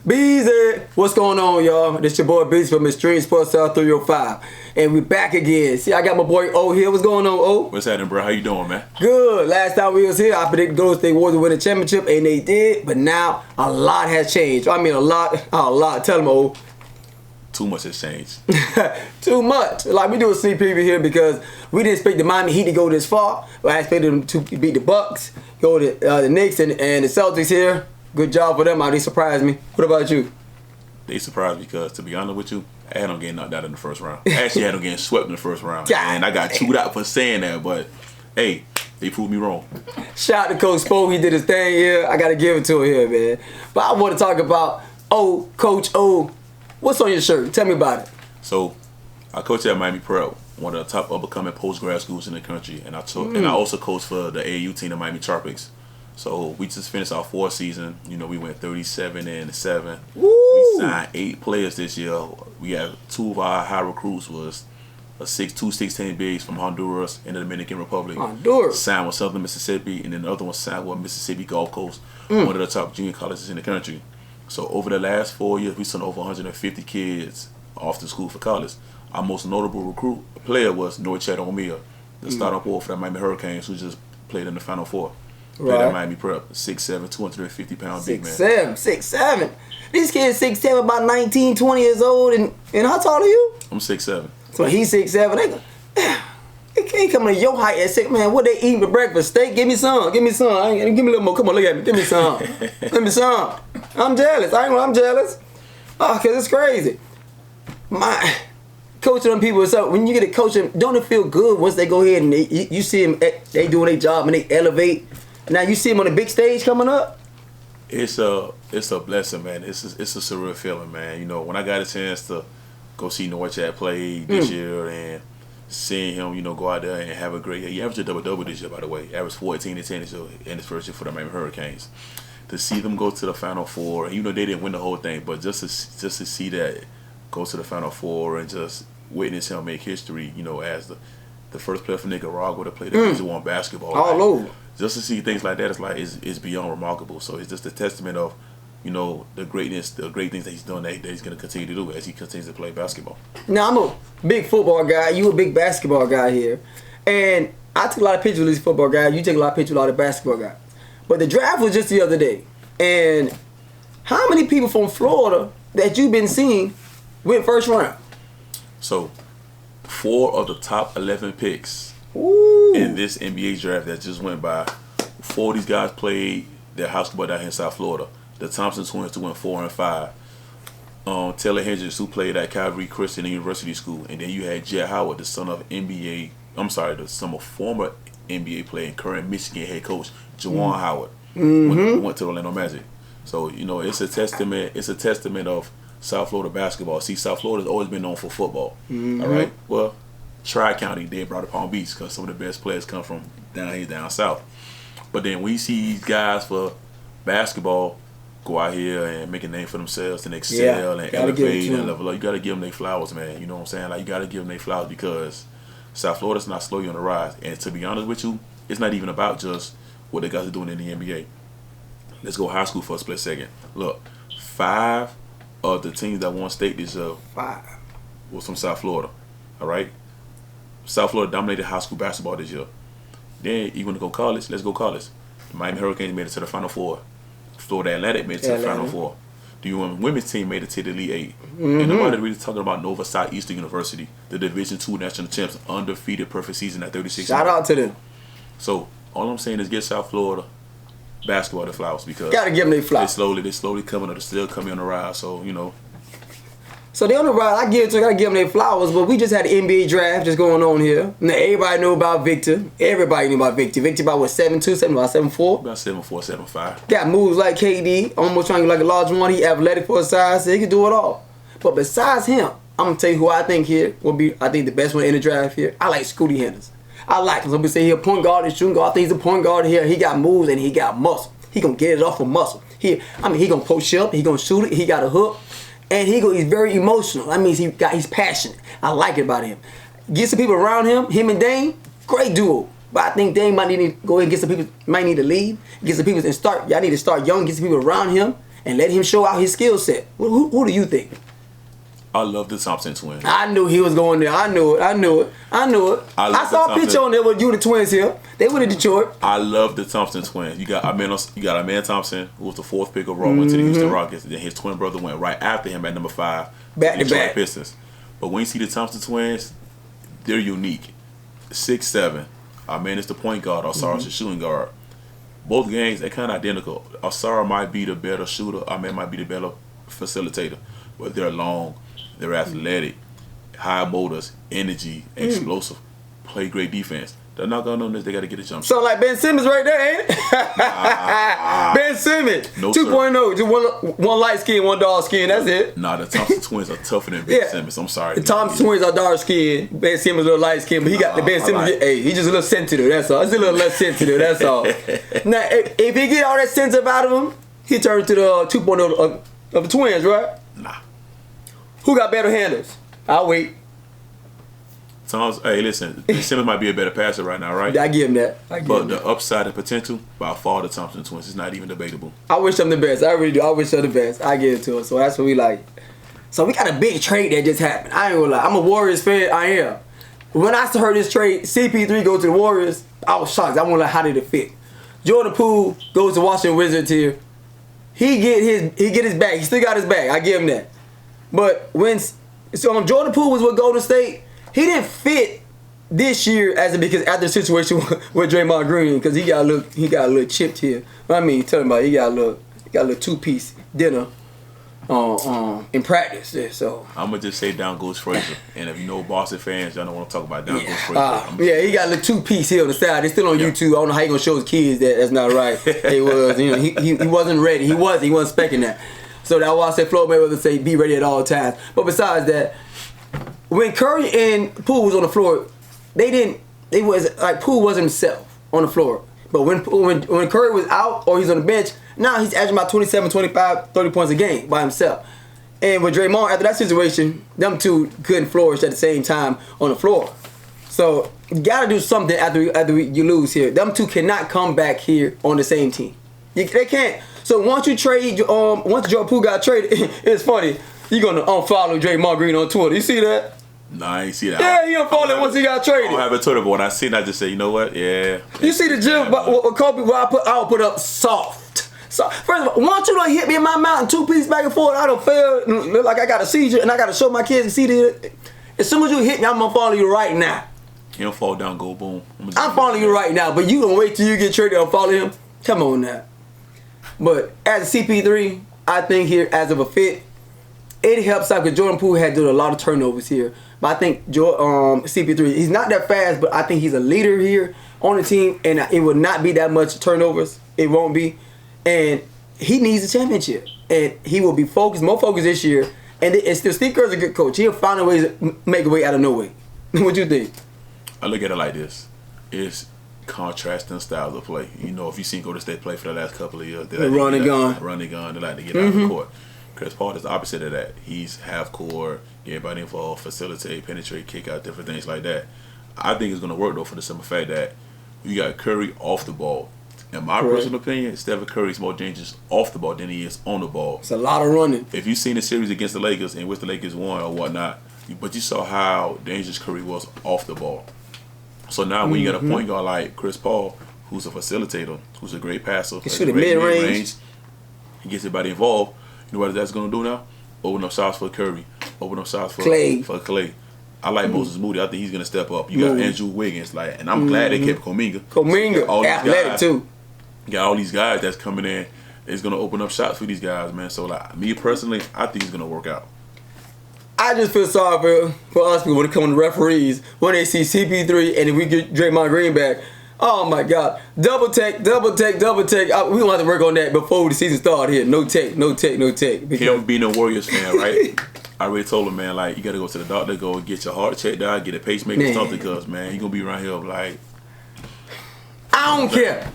Beezy, what's going on, y'all? This your boy Beezy from Extreme Sports South 305, and we back again. See, I got my boy O here. What's going on, O? What's happening, bro? How you doing, man? Good. Last time we was here, I predicted Golden State Warriors to win the championship, and they did. But now a lot has changed. I mean, a lot. Tell them, O. Too much has changed. Too much. Like, we do a sneak preview here because we didn't expect the Miami Heat to go this far. But I expected them to beat the Bucks, go to the Knicks and the Celtics here. Good job for them. They surprised me. What about you? They surprised me because, to be honest with you, I had them getting knocked out in the first round. I actually had them getting swept in the first round. And I got chewed out for saying that, but hey, they proved me wrong. Shout out to Coach Spo. He did his thing here. I got to give it to him here, man. But I want to talk about Coach O. What's on your shirt? Tell me about it. So, I coach at Miami Prep, one of the top up-and-coming post-grad schools in the country, and I also coach for the AAU team, the Miami Tropics. So we just finished our fourth season. You know, we went 37-7. Woo! We signed 8 players this year. We had 2 of our high recruits was two 6'10" bigs from Honduras and the Dominican Republic. Honduras. Signed with Southern Mississippi, and then the other one signed with Mississippi Gulf Coast, one of the top junior colleges in the country. So over the last 4 years, we sent over 150 kids off to school for college. Our most notable player was Norchad Omiya, the starting forward for the Miami Hurricanes, who just played in the Final Four. Played at Miami Prep, 6'7", 250-pound big man. 6'7". These kids 6'7", about 19, 20 years old, and how tall are you? I'm 6'7". So he's 6'7". They can't come to your height at 6. Man, what they eating for breakfast? Steak? Give me some. Give me some. Give me a little more. Come on, look at me. Give me some. Give me some. I'm jealous. I'm jealous. Oh, cause it's crazy. My coaching them people. So when you get to coach them, don't it feel good once they go ahead and you see them? They doing their job and they elevate. Now you see them on the big stage coming up. It's a blessing, man. It's a surreal feeling, man. You know, when I got a chance to go see Norchad play this year and seeing him, you know, go out there and have a great year. He averaged a double-double this year, by the way. Averaged 14 and 10 this year in his first year for the Miami Hurricanes. To see them go to the Final Four, and you know they didn't win the whole thing, but just to see that go to the Final Four and just witness him make history, you know, as the first player from Nicaragua to play the Division I basketball. All over. Just to see things like that is beyond remarkable. So it's just a testament of, you know, the great things that he's done that he's going to continue to do as he continues to play basketball. Now, I'm a big football guy. You a big basketball guy here. And I took a lot of pictures of these football guys. You take a lot of pictures of a lot of basketball guys. But the draft was just the other day. And how many people from Florida that you've been seeing went first round? So, 4 of the top 11 picks in this NBA draft that just went by, 4 of these guys played their high school down here in South Florida. The Thompson twins who went 4 and 5. Taylor Hendricks, who played at Calvary Christian University School, and then you had Jet Howard, the son of former NBA player and current Michigan head coach Juwan Howard, went to the Orlando Magic. So you know it's a testament of South Florida basketball. See, South Florida's always been known for football. All right, well, Tri-County they brought to Palm Beach because some of the best players come from down south. But then we see these guys for basketball go out here and make a name for themselves and excel and elevate and level up. You got to give them their flowers, man. You know what I'm saying? Like, you got to give them their flowers because South Florida's not slowly on the rise. And to be honest with you, it's not even about just what the guys are doing in the NBA. Let's go high school for a split second. Look, 5 of the teams that won state this year was from South Florida. All right? South Florida dominated high school basketball this year. Then you want to go college? Let's go college. The Miami Hurricanes made it to the Final Four. Florida Atlantic made it to the Final Four. The women's team made it to the Elite 8. And nobody really talking about Nova Southeastern University, the Division II national champs, undefeated, perfect season at 36. Shout out to them. So all I'm saying is get South Florida basketball the flowers because gotta give them their flowers. They're slowly coming up. They're still coming on the rise. So you know. So they on the rise. I gotta give them their flowers. But we just had the NBA draft just going on here. Now everybody knew about Victor. Everybody knew about Victor. Victor about what 7'2", about 7'4". About 7'4", 7'5". Got moves like KD, almost trying to like a large one. He athletic for his size, so he can do it all. But besides him, I'm gonna tell you who I think here will be. I think the best one in the draft here. I like Scooty Henderson. I like him. Some people say he's a point guard and shooting guard. I think he's a point guard here. He got moves and he got muscle. He gonna get it off of muscle. He gonna post up. He gonna shoot it. He got a hook. And he's very emotional. That means he's passionate. I like it about him. Get some people around him and Dame, great duo. But I think Dame might need to go ahead and get some people, might need to lead. Get some people and start, y'all need to start young, get some people around him and let him show out his skill set. Who do you think? I love the Thompson twins. I knew he was going there. I knew it. I saw a picture on there with you the twins here. They went to Detroit. I love the Thompson twins. You got Amen Thompson, who was the 4th pick overall, went to the Houston Rockets. Then his twin brother went right after him at number 5. Back to back. Pistons. But when you see the Thompson twins, they're unique. 6'7". Amen is the point guard. Osara is the shooting guard. Both games, they're kind of identical. Osara might be the better shooter. Amen might be the better facilitator. But they're long. They're athletic, high motors, energy, explosive, play great defense. They're not gonna know this. They got to get a jump shot. So like Ben Simmons right there, ain't it? Ben Simmons, no, 2.0, just one light skin, one dark skin. That's it. Nah, the Thompson twins are tougher than Ben Simmons. I'm sorry. The Thompson twins are dark skin. Ben Simmons a little light skin, but he got the Ben Simmons. Hey, he just a little sensitive. That's all. It's a little less sensitive. That's all. Now, if he get all that sensitive out of him, he turns to the 2.0 of the twins, right? Nah. Who got better handles? I'll wait. Hey, listen, Simmons might be a better passer right now, right? I give him that. But the upside and potential, by far, the Thompson twins is not even debatable. I wish them the best. I really do. I wish them the best. I give it to them. So that's what we like. So we got a big trade that just happened. I ain't gonna lie. I'm a Warriors fan. I am. When I heard this trade, CP3 goes to the Warriors, I was shocked. I want to know how did it fit. Jordan Poole goes to Washington Wizards here. He get his bag. He still got his bag. I give him that. But when Jordan Poole was with Golden State, he didn't fit this year because after the situation with Draymond Green, because he got a little chipped here. I mean, tell him about it, he got a little 2-piece dinner in practice. Yeah, so I'm gonna just say down goes Frazier, and if you know Boston fans, y'all don't want to talk about down goes Frazier. Yeah, he got a little 2-piece here on the side. It's still on YouTube. I don't know how he gonna show his kids that's not right. He was, he wasn't ready. He wasn't expecting that. So that's why I said Floyd Mayweather say be ready at all times. But besides that, when Curry and Poole was on the floor, Poole wasn't himself on the floor. But when Curry was out or he's on the bench, now he's averaging about 27, 25, 30 points a game by himself. And with Draymond, after that situation, them two couldn't flourish at the same time on the floor. So you gotta do something after you lose here. Them two cannot come back here on the same team. They can't. So once you trade, once Jordan Poole got traded, it's funny. You're gonna unfollow Draymond Green on Twitter. You see that? Nah, I ain't see that. Yeah, he unfollowed him once he got traded. I don't have a Twitter, but when I see it, I just say, you know what? Yeah. You see the gym with Kobe, where I would put up soft. So first of all, once you don't hit me in my mouth and 2-piece back and forth, I don't feel look like I got a seizure, and I got to show my kids and see that. As soon as you hit me, I'm gonna follow you right now. He don't fall down, go boom. I'm following you right now, but you gonna wait till you get traded and follow him? Come on now. But as a CP3, I think here as of a fit, it helps out because Jordan Poole had done a lot of turnovers here. But I think CP3, he's not that fast, but I think he's a leader here on the team, and it will not be that much turnovers. It won't be. And he needs a championship. And he will be more focused this year. And still, Steve Kerr's a good coach. He'll find a way to make a way out of no way. What do you think? I look at it like this. It's contrasting styles of play. You know, if you've seen Golden State play for the last couple of years, they like run and gun. They like to get out of the court. Chris Paul is the opposite of that. He's half court, get everybody involved, facilitate, penetrate, kick out, different things like that. I think it's going to work, though, for the simple fact that you got Curry off the ball. In my personal opinion, Stephen Curry is more dangerous off the ball than he is on the ball. It's a lot of running. If you've seen the series against the Lakers, in which the Lakers won or whatnot, but you saw how dangerous Curry was off the ball. So now when you got a point guard like Chris Paul, who's a facilitator, who's a great passer, he shoot mid-range, he gets everybody involved. You know what that's going to do now? Open up shots for Curry. Open up shots for Clay. I like Moses Moody. I think he's going to step up. You got Andrew Wiggins, and I'm glad they kept Kuminga. Athletic too. You got all these guys that's coming in. It's going to open up shots for these guys, man. So, me personally, I think it's going to work out. I just feel sorry for us people when it comes to referees when they see CP3 and if we get Draymond Green back. Oh my God! Double take. We gonna have to work on that before the season started here. No take. Him being a Warriors fan, right? I already told him, man, you gotta go to the doctor, go get your heart checked out, get a pacemaker or something, because man, you gonna be around here like. I don't care.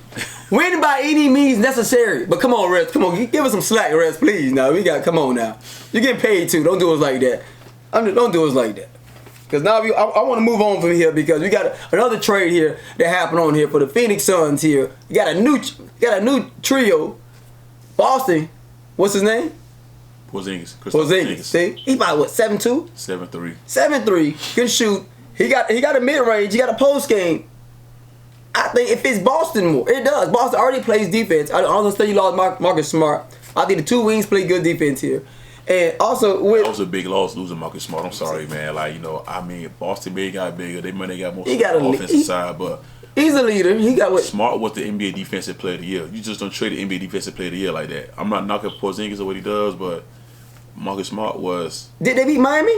Win by any means necessary. But come on, Rez. Come on, give us some slack, Rez, please. Now come on now. You're getting paid too. Don't do us like that. Don't do us like that. Because now I want to move on from here because we got another trade here that happened on here for the Phoenix Suns here. You got a new trio. Boston What's his name? Porzingis. Porzingis. See, he about what 7'2"? 7'3". 7'3", can shoot. He got a mid range. He got a post game. I think it fits Boston more. It does. Boston already plays defense. I don't say you lost Marcus Smart. I think the two wings play good defense here. And also with that was a big loss losing Marcus Smart. I'm sorry, man. Like, you know, I mean, Boston may got bigger. They money got more on the offensive side, but he's a leader. He got what Smart was the NBA Defensive Player of the Year. You just don't trade the NBA Defensive Player of the Year like that. I'm not knocking Porzingis or what he does, but Marcus Smart was. Did they beat Miami?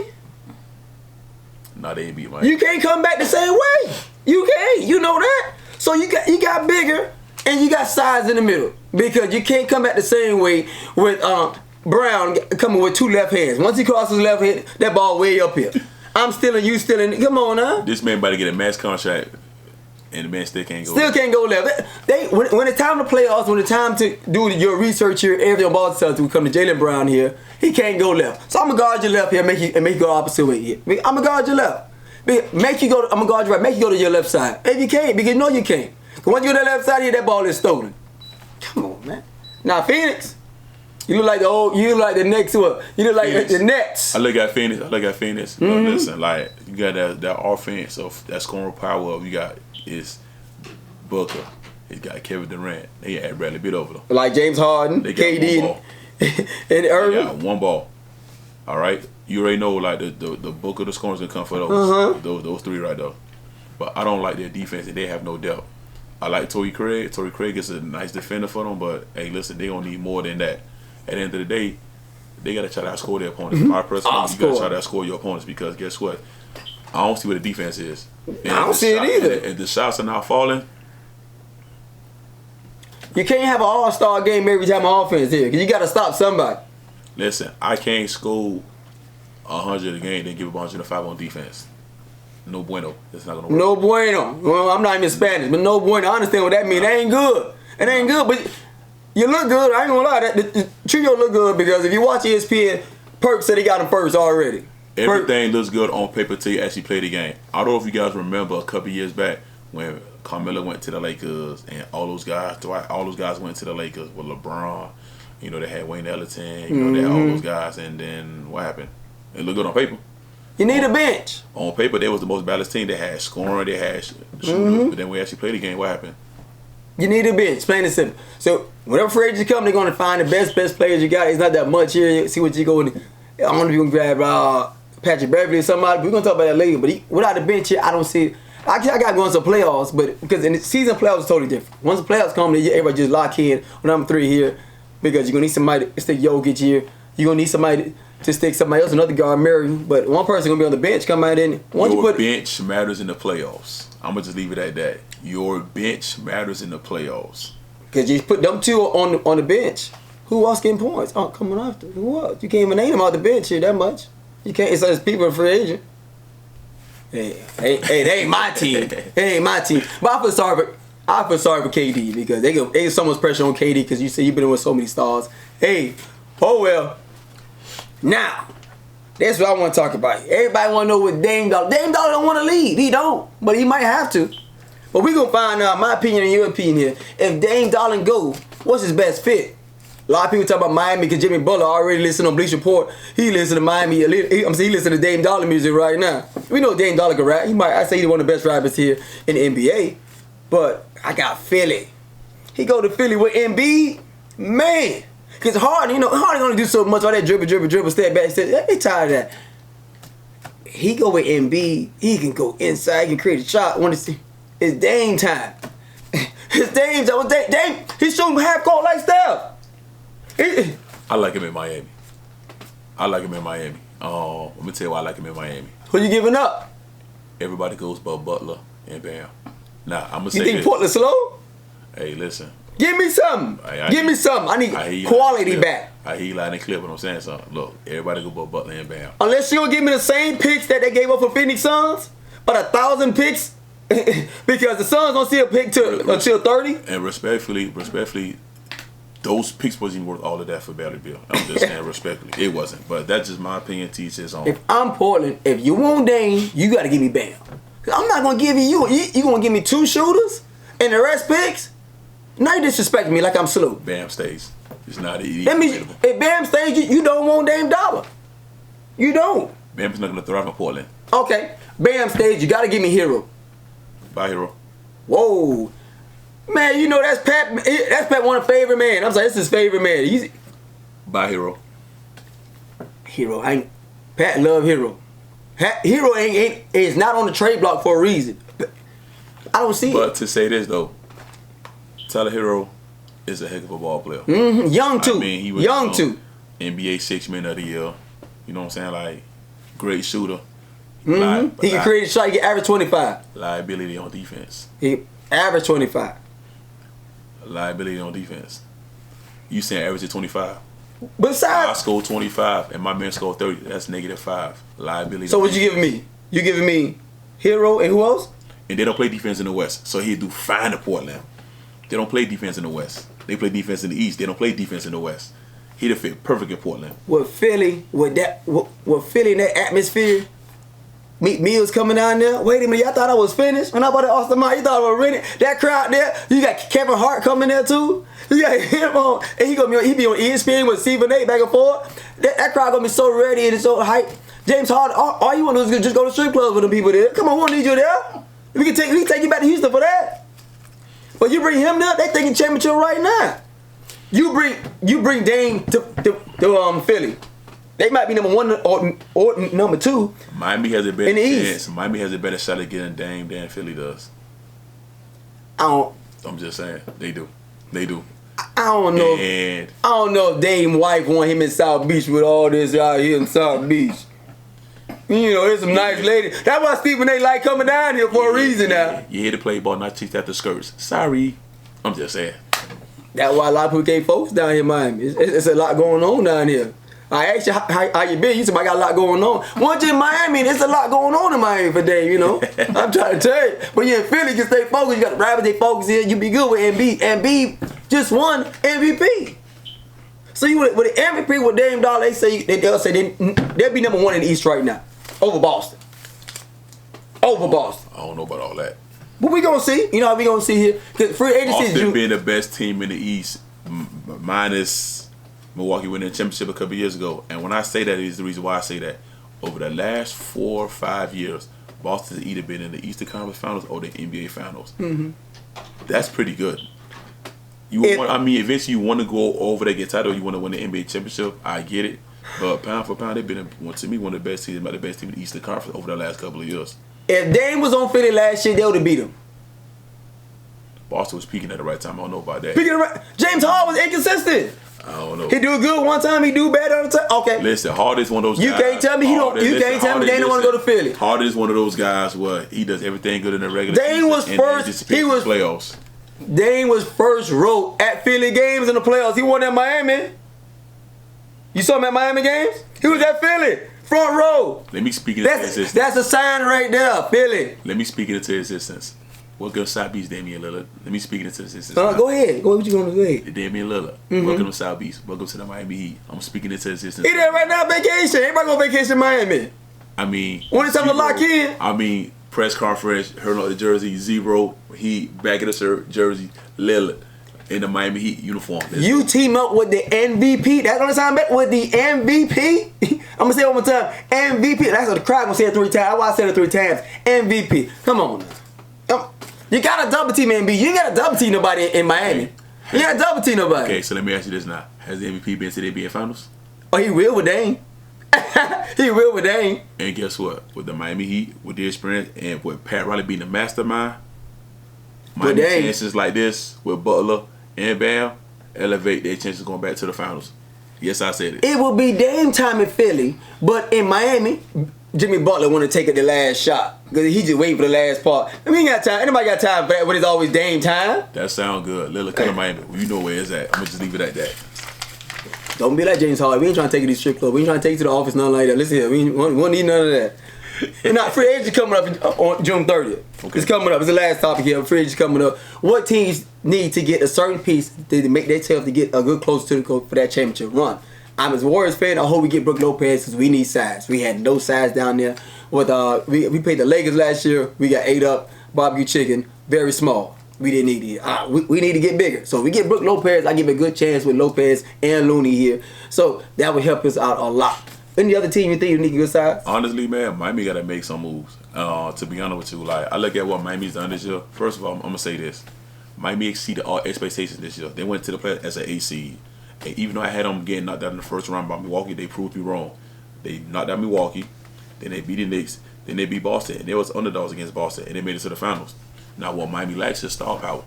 No, they didn't beat Miami. You can't come back the same way. You can't. You know that. So you got bigger and you got size in the middle because you can't come back the same way with Brown coming with two left hands. Once he crosses his left hand, that ball way up here. I'm stealing, you stealing. Come on now. This man about to get a max contract, and the man still can't go. Still can't go left. When it's time to play us, when it's time to do your research here, everything on ball stuff to come to Jaylen Brown here, he can't go left. So I'm gonna guard your left here, make you go opposite way here. I'm gonna guard your left. Make you go. I'm gonna guard you right. Make you go to your left side. If you can't, because you know you can't. Once you go to the left side here, that ball is stolen. Come on, man. Now Phoenix, you look like the old. You look like the next one. You look like Phoenix. the Nets. I look at Phoenix. But listen, like you got that offense of that scoring power. Of you got is Booker. He's got Kevin Durant. They had Bradley Beal over them. Like James Harden, They got KD, one ball. and Irving. They got one ball. All right, you already know like the book of the scoring's gonna come for those those three right there. But I don't like their defense and they have no depth. I like Torrey Craig. Torrey Craig is a nice defender for them, but hey, listen, they gonna need more than that. At the end of the day, they gotta try to outscore their opponents. My personal, you gotta try to outscore your opponents because guess what? I don't see what the defense is. And I don't see it either. If the shots are not falling, you can't have an all-star game every time on offense here because you got to stop somebody. listen, I can't score 100 a game, then give up 105 on defense. No bueno. It's not gonna work. No bueno. Well, I'm not even Spanish, but no bueno. I understand what that means. That ain't good. It ain't good, but you look good. I ain't gonna lie. The trio look good because if you watch ESPN, Perk said he got him first already. Everything looks good on paper till you actually play the game. I don't know if you guys remember a couple years back when Carmelo went to the Lakers and all those guys went to the Lakers with LeBron. You know, they had Wayne Ellington. You know, they had all those guys. And then what happened? It looked good on paper. You need a bench. On paper, they was the most balanced team. They had scoring, they had shooters. But then we actually played the game. What happened? You need a bench, plain and simple. So whenever free agents come, they're going to find the best players you got. It's not that much here. See what you go. I don't know if you can grab Patrick Beverly or somebody. We're going to talk about that later. But without the bench here, I don't see it. I got going to playoffs, but because in the season playoffs is totally different. Once the playoffs come, everybody just lock in on number 3 here because you're going to need somebody to stick Jokic here. You're going to need somebody to stick somebody else, another guard, Murray. But one person going to be on the bench, come out in. Your bench matters in the playoffs. I'm going to just leave it at that. Your bench matters in the playoffs. Because you put them two on the bench. Who else getting points? Oh, coming after. Who else? You can't even name them off the bench here that much. You can't. It's people in free agent. Hey, they ain't my team. They ain't my team. But I feel sorry for KD because they get so much pressure on KD because you say you've been with so many stars. Hey, oh well. Now, that's what I want to talk about. Everybody want to know what Dame Dollar. Dame Dollar don't want to leave. He don't, but he might have to. But we gonna find out my opinion and your opinion here. If Dame Dollar go, what's his best fit? A lot of people talk about Miami because Jimmy Butler already listened on Bleacher Report. He listens to Miami. He listen to Dame Dollar music right now. We know Dame Dollar can rap. I say he's one of the best rappers here in the NBA. But I got Philly. He go to Philly with Embiid, man. Cause Harden gonna do so much all that dribble, step back, they tired of that. He go with Embiid. He can go inside, he can create a shot. It's Dame time. It's Dame time. Dame, he's shooting half court like Steph. I like him in Miami. Let me tell you why I like him in Miami. Who you giving up? Everybody goes but Butler and Bam. Now, I'm going to say You think this. Portland slow? Hey, listen. Give me something. Give me something. I need quality back. I hear you loud and clear, but I'm saying something. Look, everybody go but Butler and Bam. Unless you don't give me the same picks that they gave up for Phoenix Suns, but 1,000 picks, because the Suns don't see a pick until 30. And respectfully, those picks wasn't even worth all of that for Bradley Beal. I'm just saying respectfully. It wasn't. But that's just my opinion, teaches on. If I'm Portland, if you want Dame, you got to give me Bam. I'm not going to give you. You going to give me 2 shooters and the rest picks? Now you disrespecting me like I'm slow. Bam stays. It's not easy. That means if Bam stays, you don't want Dame Dollar. You don't. Bam's not going to thrive in Portland. Okay. Bam stays, you got to give me Hero. Bye, Hero. Whoa. Man, you know that's Pat. That's Pat one of favorite man. I'm saying, this is his favorite man. He's Bye, Hero. Hero. Pat love Hero. Hero is not on the trade block for a reason. I don't see it. But to say this, though, Tyler Hero is a heck of a ball player. Mm-hmm. Young, too. I mean, he was Young, too. NBA 6 Man of the Year. You know what I'm saying? Like, great shooter. Mm-hmm. He can create a shot. He can average 25. Liability on defense. He average 25. Liability on defense. You saying average of 25? I Besides, scored 25 and my man scored 30. That's -5. Liability. so what you giving me? You giving me Hero and who else? And they don't play defense in the West. So he'd do fine in Portland. They don't play defense in the West. They play defense in the East. They don't play defense in the West. He'd have fit perfect in Portland. With Philly, with Philly in that atmosphere, Meek Mill's coming down there. Wait a minute, y'all thought I was finished? When I bought that Austin Martin, you thought I was ready? That crowd there, you got Kevin Hart coming there too. You got him on, and he be on ESPN with Stephen A. back and forth. That crowd gonna be so ready and so hype. James Harden, all you want to do is just go to strip clubs with them people there. Come on, we don't need you there. We can take you back to Houston for that. But you bring him there, they thinking championship right now. You bring Dame to Philly. They might be number 1 or number 2. Miami has a better in the chance. East. Miami has a better shot at getting Dame than Philly does. I'm just saying. They do. I don't know. And I don't know if Dame wife want him in South Beach with all this out here in South Beach. You know, there's some nice ladies. That's why Stephen A. like coming down here for a reason now. You here to play ball, not chase after skirts. Sorry. I'm just saying. That's why a lot of people can't focus down here in Miami. It's a lot going on down here. I asked you how you been. You said I got a lot going on. Once you're in Miami, there's a lot going on in Miami for Dame, you know. I'm trying to tell you. But you're in Philly, you can stay focused. You got the Rabbits, they focus here. You be good with Embiid. Embiid just won MVP. So you with the MVP with Dame Dollar, they'll say they'll be number 1 in the East right now. Over Boston. Over Boston. I don't know about all that. But we gonna see. You know how we gonna see here? Because free agency Boston being the best team in the East, minus Milwaukee winning the championship a couple years ago. And when I say that, is the reason why I say that. Over the last 4 or 5 years, Boston's either been in the Eastern Conference Finals or the NBA Finals. Mm-hmm. That's pretty good. Eventually you want to go over there, get title, you want to win the NBA championship. I get it. But pound for pound, they've been, to me, one of the best teams, about the best team in the Eastern Conference over the last couple of years. If Dame was on Philly last year, they would have beat him. Boston was peaking at the right time. I don't know about that. James Harden was inconsistent. I don't know. He do good one time, he do bad other time. Okay. Listen, Harden's one of those you guys. Can't tell me he don't. You can't tell me they don't want to go to Philly. Harden is one of those guys where he does everything good in the regular Dame was first. He was playoffs. Dame was first row at Philly games in the playoffs. He won at Miami. You saw him at Miami games? He was at Philly, front row. Let me speak into existence. That's a sign right there, Philly. Let me speak it into existence. Welcome to South Beach, Damian Lillard. Let me speak it into existence. Go ahead. Go what you gonna say? Damian Lillard. Mm-hmm. Welcome to South Beach. Welcome to the Miami Heat. I'm speaking into existence. He there right now, vacation. Everybody go vacation in Miami. I mean, when it's time to lock in. I mean, press conference, heard on the jersey, 0 Heat, back of the shirt, jersey, Lillard in the Miami Heat uniform. You team up with the MVP. That's the only time I with the MVP. I'm gonna say it one more time. MVP. That's what the crowd gonna say it 3 times. That's why I said it 3 times. MVP. Come on now. You got a double team MVP. You ain't got a double team nobody in Miami. You got a double team nobody. Okay, so let me ask you this now. Has the MVP been to the NBA Finals? Oh, he will with Dame. He will with Dame. And guess what? With the Miami Heat, with the experience, and with Pat Riley being the mastermind, Miami chances like this with Butler and Bam elevate their chances going back to the finals. Yes, I said it. It will be Dame time in Philly, but in Miami, Jimmy Butler want to take it the last shot because he just waiting for the last part. I mean, he got time. Anybody got time for that when it's always Dame time? That sound good. Lillard, come to Miami. You know where it's at. I'm gonna just leave it at that. Don't be like James Harden. We ain't trying to take you to the strip club. We ain't trying to take you to the office, nothing like that. Listen here, we won't need none of that. And now, free agency coming up on June 30th. Okay. It's coming up. It's the last topic here. Free agency coming up. What teams need to get a certain piece to make themselves to get a good close to the coach for that championship run? I'm as a Warriors fan. I hope we get Brook Lopez because we need size. We had no size down there. With we played the Lakers last year. We got ate up. Barbecue chicken. Very small. We didn't need it. We need to get bigger. So if we get Brook Lopez, I give a good chance with Lopez and Looney here. So that would help us out a lot. Any other team you think you need good size? Honestly, man, Miami got to make some moves. To be honest with you, like I look at what Miami's done this year. First of all, I'm gonna say this: Miami exceeded all expectations this year. They went to the playoffs as an 8 seed, and even though I had them getting knocked out in the first round by Milwaukee, they proved me wrong. They knocked out Milwaukee, then they beat the Knicks, then they beat Boston, and they was underdogs against Boston, and they made it to the finals. Now, what Miami lacks is star power.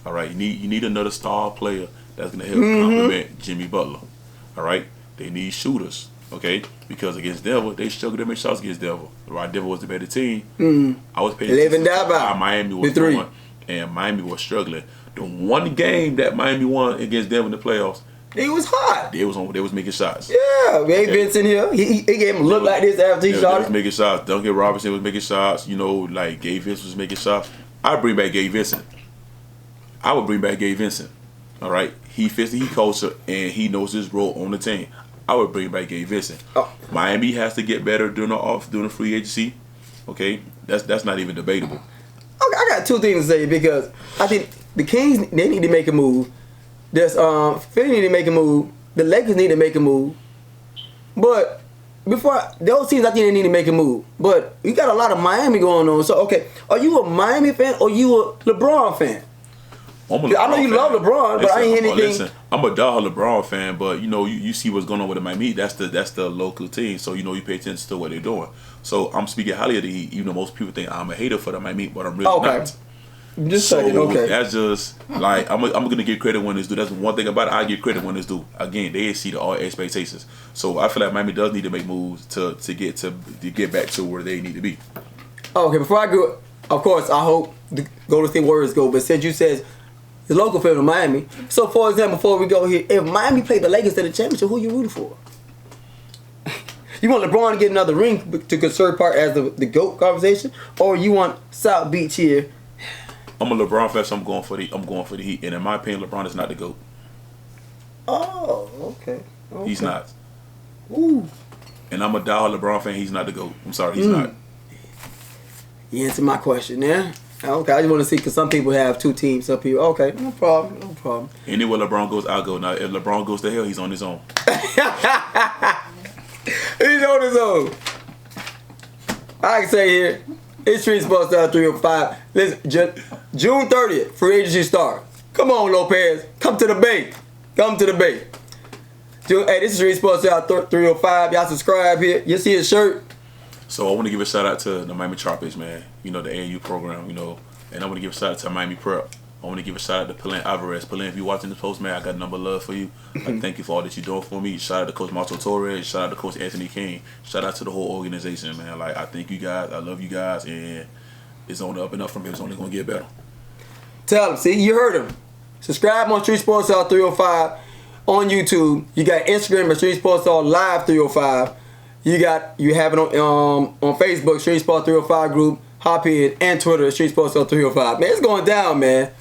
All right, you need another star player that's gonna help complement Jimmy Butler. All right, they need shooters. Okay, because against Denver, they struggled to make shots against Denver. Right, Denver was the better team. I was paying attention to how Miami was doing, and Miami was struggling. The one game that Miami won against Denver in the playoffs, he was hot. They was making shots. Yeah, Gabe Vincent here. He gave him a look like this after he shot. They was making shots. Duncan Robinson was making shots. You know, like Gabe Vincent was making shots. I'd bring back Gabe Vincent. I would bring back Gabe Vincent. All right, he fits the Heat culture and he knows his role on the team. I would bring back Gabe Vincent. Oh. Miami has to get better during the free agency. Okay, that's not even debatable. Okay, I got two things to say because I think the Kings they need to make a move. There's Philly need to make a move. The Lakers need to make a move. But before those teams, I think they need to make a move. But you got a lot of Miami going on. So okay, are you a Miami fan or you a LeBron fan? I know you love LeBron, but I ain't hear anything. Listen, I'm a diehard LeBron fan, but you know, you see what's going on with the Miami. That's the local team, so you know you pay attention to what they're doing. So I'm speaking highly of the Heat, even though most people think I'm a hater for the Miami, but I'm really not. Just saying, okay. That's just like I'm gonna give credit when it's due. That's one thing about it. I give credit when it's due. Again, they exceeded all expectations. So I feel like Miami does need to make moves to get back to where they need to be. Okay, before I go, of course I hope the Golden State Warriors go. But since you said the local fan of Miami, so for example, before we go here, if Miami played the Lakers in the championship, who you rooting for? You want LeBron to get another ring to conserve part as the GOAT conversation, or you want South Beach here? I'm a LeBron fan, so I'm going for the Heat, and in my opinion, LeBron is not the GOAT. Oh, okay. He's not. Ooh. And I'm a diehard LeBron fan. He's not the GOAT. I'm sorry, he's not. You answered my question, yeah. Okay, I just want to see because some people have two teams up here. Okay, no problem. Anywhere LeBron goes, I'll go. Now, if LeBron goes to hell, he's on his own. He's on his own. I can say here, it's Street Sports Style 305. Listen, June 30th, free agency start. Come on, Lopez. Come to the Bay. Hey, this is Street Sports Style 305. Y'all subscribe here. You see his shirt? So I want to give a shout out to the Miami Tropics, man. You know, the AAU program, you know. And I want to give a shout out to Miami Prep. I want to give a shout out to Palen Alvarez. Palen, if you're watching this post, man, I got a number of love for you. I thank you for all that you're doing for me. Shout out to Coach Marco Torres. Shout out to Coach Anthony King. Shout out to the whole organization, man. Like, I thank you guys. I love you guys. And it's on the up and up from here. It's only going to get better. Tell them. See, you heard him. Subscribe on Street Sports Style 305 on YouTube. You got Instagram at Street Sports Style Live 305. You have it on Facebook, Street Sports 305 group, hop in, and Twitter, Street Sports 305. Man, it's going down, man.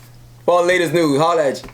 For all the latest news, holla at you.